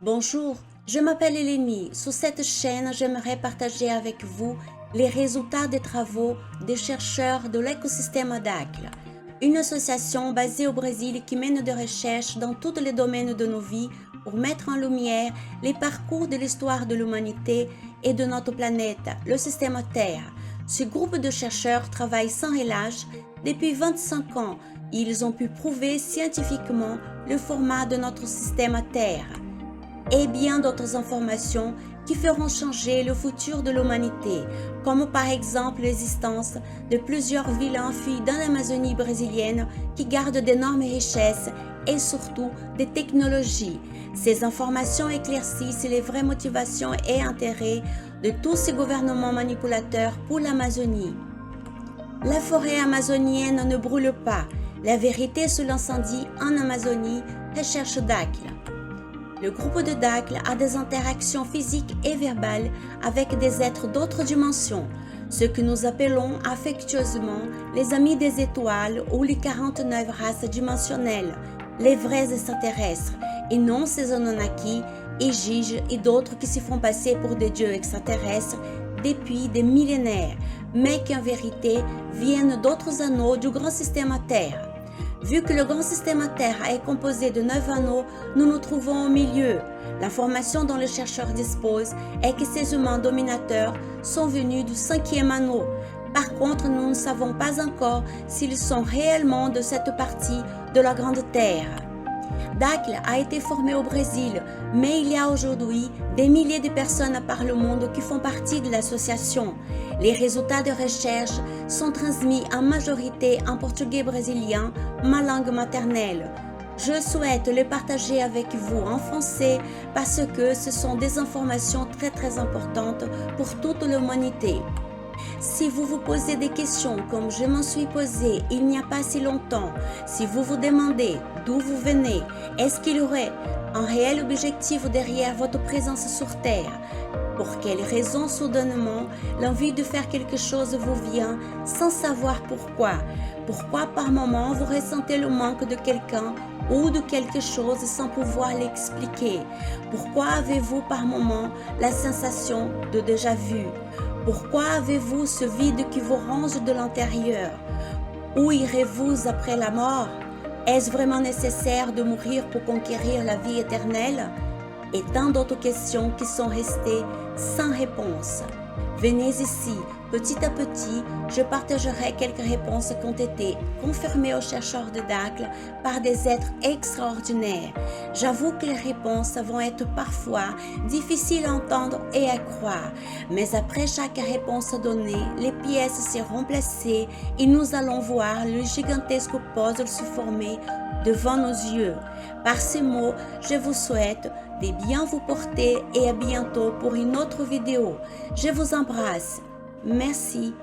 Bonjour, je m'appelle Eleni. Sur cette chaîne, j'aimerais partager avec vous les résultats des travaux des chercheurs de l'écosystème DACL, une association basée au Brésil qui mène des recherches dans tous les domaines de nos vies pour mettre en lumière les parcours de l'histoire de l'humanité et de notre planète, le système Terre. Ce groupe de chercheurs travaille sans relâche depuis 25 ans. Ils ont pu prouver scientifiquement le format de notre système Terre et bien d'autres informations qui feront changer le futur de l'humanité, comme par exemple l'existence de plusieurs villes enfuies dans l'Amazonie brésilienne qui gardent d'énormes richesses et surtout des technologies. Ces informations éclaircissent les vraies motivations et intérêts de tous ces gouvernements manipulateurs pour l'Amazonie. La forêt amazonienne ne brûle pas. La vérité sur l'incendie en Amazonie, recherche DACL. Le groupe de DACL a des interactions physiques et verbales avec des êtres d'autres dimensions, ce que nous appelons affectueusement les amis des étoiles ou les 49 races dimensionnelles, les vrais extraterrestres, et non ces Anunnaki, Igiges et d'autres qui se font passer pour des dieux extraterrestres depuis des millénaires, mais qui en vérité viennent d'autres anneaux du grand système Terre. Vu que le grand système Terre est composé de 9 anneaux, nous nous trouvons au milieu. L'information dont les chercheurs disposent est que ces humains dominateurs sont venus du 5e anneau. Par contre, nous ne savons pas encore s'ils sont réellement de cette partie de la Grande Terre. DACL a été formé au Brésil, mais il y a aujourd'hui des milliers de personnes à part le monde qui font partie de l'association. Les résultats de recherche sont transmis en majorité en portugais brésilien, ma langue maternelle. Je souhaite les partager avec vous en français parce que ce sont des informations très importantes pour toute l'humanité. Si vous vous posez des questions comme je m'en suis posé il n'y a pas si longtemps, si vous vous demandez d'où vous venez, est-ce qu'il y aurait un réel objectif derrière votre présence sur Terre? Pour quelles raisons soudainement l'envie de faire quelque chose vous vient sans savoir pourquoi? Pourquoi par moment vous ressentez le manque de quelqu'un ou de quelque chose sans pouvoir l'expliquer? Pourquoi avez-vous par moment la sensation de déjà-vu? Pourquoi avez-vous ce vide qui vous ronge de l'intérieur? Où irez-vous après la mort? Est-ce vraiment nécessaire de mourir pour conquérir la vie éternelle? Et tant d'autres questions qui sont restées sans réponse. Venez ici, petit à petit, je partagerai quelques réponses qui ont été confirmées aux chercheurs de DACL par des êtres extraordinaires. J'avoue que les réponses vont être parfois difficiles à entendre et à croire, mais après chaque réponse donnée, les pièces seront placées et nous allons voir le gigantesque puzzle se former devant nos yeux. Par ces mots, je vous souhaite de bien vous porter et à bientôt pour une autre vidéo. Je vous embrasse. Merci